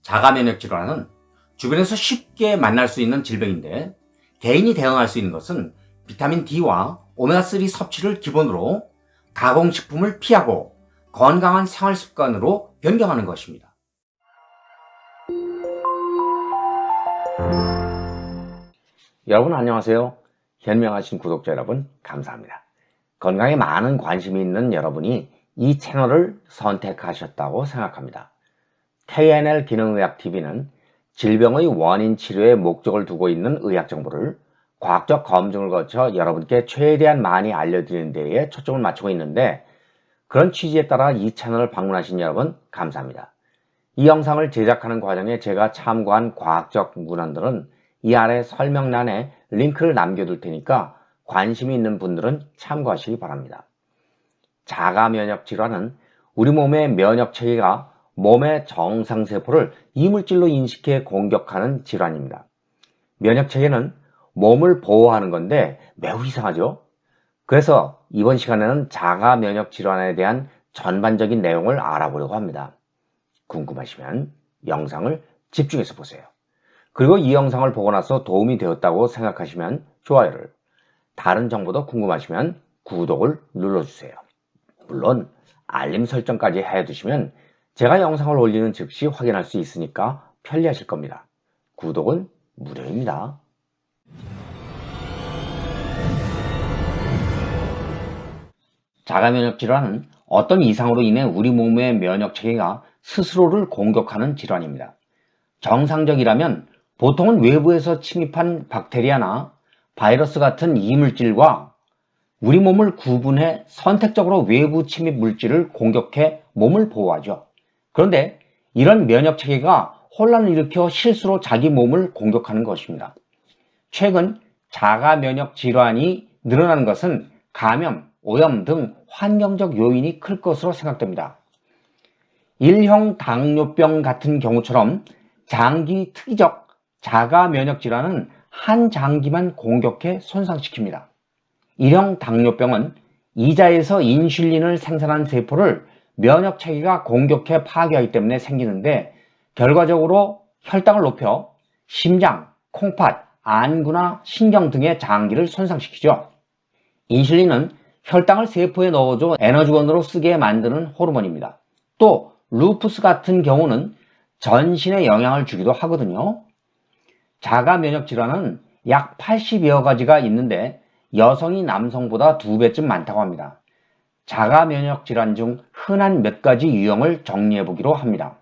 자가면역 질환은 주변에서 쉽게 만날 수 있는 질병인데 개인이 대응할 수 있는 것은 비타민 D와 오메가3 섭취를 기본으로 가공식품을 피하고 건강한 생활 습관으로 변경하는 것입니다. 여러분 안녕하세요. 현명하신 구독자 여러분 감사합니다. 건강에 많은 관심이 있는 여러분이 이 채널을 선택하셨다고 생각합니다. KNL 기능의학TV는 질병의 원인 치료에 목적을 두고 있는 의학 정보를 과학적 검증을 거쳐 여러분께 최대한 많이 알려드리는 데에 초점을 맞추고 있는데, 그런 취지에 따라 이 채널을 방문하신 여러분 감사합니다. 이 영상을 제작하는 과정에 제가 참고한 과학적 문헌들은 이 아래 설명란에 링크를 남겨둘 테니까 관심이 있는 분들은 참고하시기 바랍니다. 자가면역 질환은 우리 몸의 면역체계가 몸의 정상세포를 이물질로 인식해 공격하는 질환입니다. 면역체계는 몸을 보호하는 건데 매우 이상하죠? 그래서 이번 시간에는 자가면역 질환에 대한 전반적인 내용을 알아보려고 합니다. 궁금하시면 영상을 집중해서 보세요. 그리고 이 영상을 보고 나서 도움이 되었다고 생각하시면 좋아요를, 다른 정보도 궁금하시면 구독을 눌러주세요. 물론 알림 설정까지 해두시면 제가 영상을 올리는 즉시 확인할 수 있으니까 편리하실 겁니다. 구독은 무료입니다. 자가면역 질환은 어떤 이상으로 인해 우리 몸의 면역체계가 스스로를 공격하는 질환입니다. 정상적이라면 보통은 외부에서 침입한 박테리아나 바이러스 같은 이물질과 우리 몸을 구분해 선택적으로 외부 침입 물질을 공격해 몸을 보호하죠. 그런데 이런 면역체계가 혼란을 일으켜 실수로 자기 몸을 공격하는 것입니다. 최근 자가면역 질환이 늘어나는 것은 감염, 오염 등 환경적 요인이 클 것으로 생각됩니다. 1형 당뇨병 같은 경우처럼 장기 특이적 자가면역 질환은 한 장기만 공격해 손상시킵니다. 1형 당뇨병은 이자에서 인슐린을 생산한 세포를 면역체계가 공격해 파괴하기 때문에 생기는데, 결과적으로 혈당을 높여 심장, 콩팥, 안구나 신경 등의 장기를 손상시키죠. 인슐린은 혈당을 세포에 넣어줘 에너지원으로 쓰게 만드는 호르몬입니다. 또 루푸스 같은 경우는 전신에 영향을 주기도 하거든요. 자가면역 질환은 약 80여 가지가 있는데 여성이 남성보다 2배쯤 많다고 합니다. 자가면역 질환 중 흔한 몇 가지 유형을 정리해 보기로 합니다.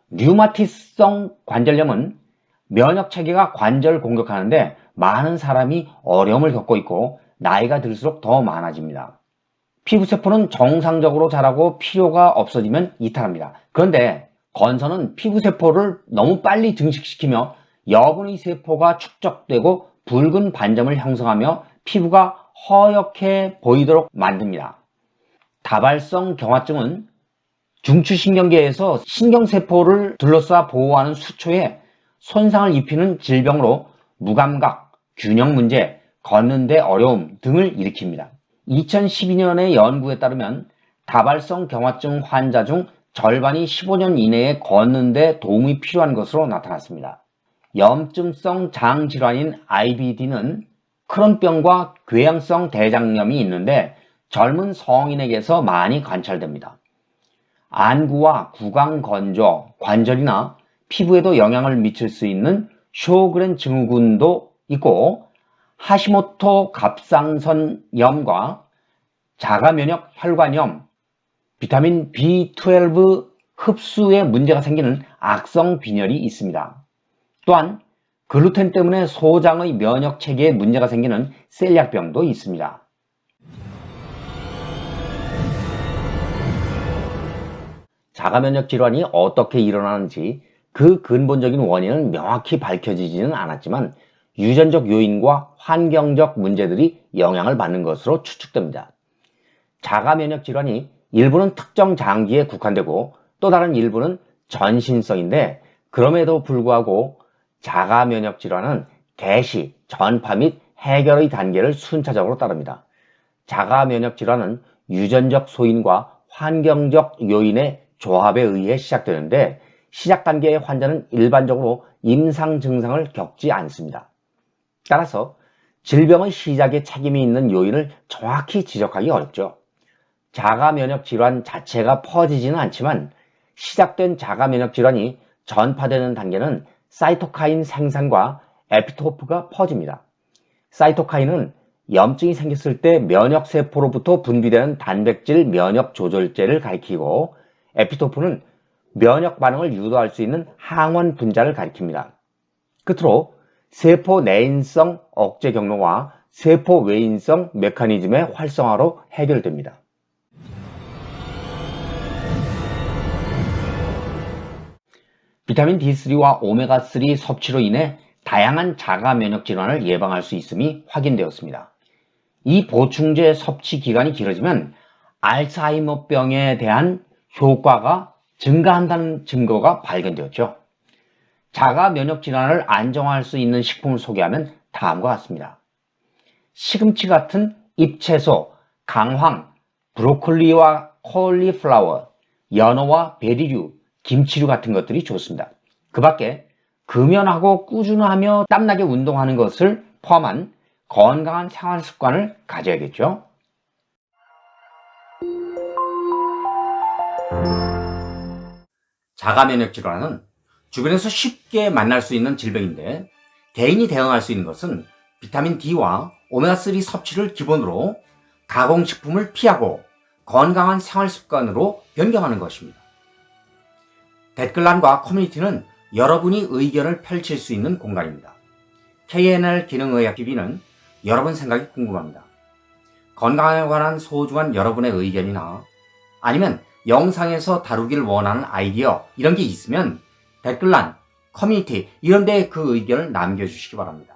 류마티스성 관절염은 면역체계가 관절을 공격하는데 많은 사람이 어려움을 겪고 있고 나이가 들수록 더 많아집니다. 피부세포는 정상적으로 자라고 필요가 없어지면 이탈합니다. 그런데 건선은 피부세포를 너무 빨리 증식시키며 여분의 세포가 축적되고 붉은 반점을 형성하며 피부가 허옇게 보이도록 만듭니다. 다발성 경화증은 중추신경계에서 신경세포를 둘러싸 보호하는 수초에 손상을 입히는 질병으로 무감각, 균형 문제, 걷는데 어려움 등을 일으킵니다. 2012년의 연구에 따르면 다발성 경화증 환자 중 절반이 15년 이내에 걷는데 도움이 필요한 것으로 나타났습니다. 염증성 장질환인 IBD는 크론병과 궤양성 대장염이 있는데 젊은 성인에게서 많이 관찰됩니다. 안구와 구강 건조, 관절이나 피부에도 영향을 미칠 수 있는 쇼그렌 증후군도 있고, 하시모토 갑상선염과 자가면역 혈관염, 비타민 B12 흡수에 문제가 생기는 악성 빈혈이 있습니다. 또한 글루텐 때문에 소장의 면역 체계에 문제가 생기는 셀리악병도 있습니다. 자가면역 질환이 어떻게 일어나는지 그 근본적인 원인은 명확히 밝혀지지는 않았지만 유전적 요인과 환경적 문제들이 영향을 받는 것으로 추측됩니다. 자가면역 질환이 일부는 특정 장기에 국한되고 또 다른 일부는 전신성인데, 그럼에도 불구하고 자가면역 질환은 개시, 전파 및 해결의 단계를 순차적으로 따릅니다. 자가면역 질환은 유전적 소인과 환경적 요인의 조합에 의해 시작되는데 시작 단계의 환자는 일반적으로 임상 증상을 겪지 않습니다. 따라서 질병의 시작에 책임이 있는 요인을 정확히 지적하기 어렵죠. 자가 면역 질환 자체가 퍼지지는 않지만 시작된 자가 면역 질환이 전파되는 단계는 사이토카인 생산과 에피토프가 퍼집니다. 사이토카인은 염증이 생겼을 때 면역세포로부터 분비되는 단백질 면역 조절제를 가리키고, 에피토프는 면역 반응을 유도할 수 있는 항원 분자를 가리킵니다. 끝으로 세포 내인성 억제 경로와 세포 외인성 메커니즘의 활성화로 해결됩니다. 비타민 D3와 오메가3 섭취로 인해 다양한 자가 면역 질환을 예방할 수 있음이 확인되었습니다. 이 보충제 섭취 기간이 길어지면 알츠하이머병에 대한 효과가 증가한다는 증거가 발견되었죠. 자가 면역 질환을 안정화할 수 있는 식품을 소개하면 다음과 같습니다. 시금치 같은 잎채소, 강황, 브로콜리와 콜리플라워, 연어와 베리류, 김치류 같은 것들이 좋습니다. 그 밖에 금연하고 꾸준하며 땀나게 운동하는 것을 포함한 건강한 생활 습관을 가져야겠죠. 자가 면역 질환은 주변에서 쉽게 만날 수 있는 질병인데, 개인이 대응할 수 있는 것은 비타민 D와 오메가3 섭취를 기본으로 가공식품을 피하고 건강한 생활 습관으로 변경하는 것입니다. 댓글란과 커뮤니티는 여러분이 의견을 펼칠 수 있는 공간입니다. KNL 기능의학TV는 여러분 생각이 궁금합니다. 건강에 관한 소중한 여러분의 의견이나 아니면 영상에서 다루길 원하는 아이디어, 이런 게 있으면 댓글란, 커뮤니티 이런 데에 그 의견을 남겨주시기 바랍니다.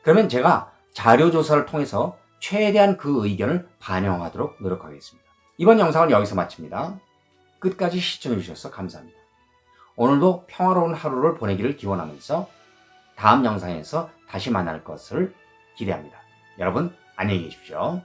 그러면 제가 자료조사를 통해서 최대한 그 의견을 반영하도록 노력하겠습니다. 이번 영상은 여기서 마칩니다. 끝까지 시청해주셔서 감사합니다. 오늘도 평화로운 하루를 보내기를 기원하면서 다음 영상에서 다시 만날 것을 기대합니다. 여러분 안녕히 계십시오.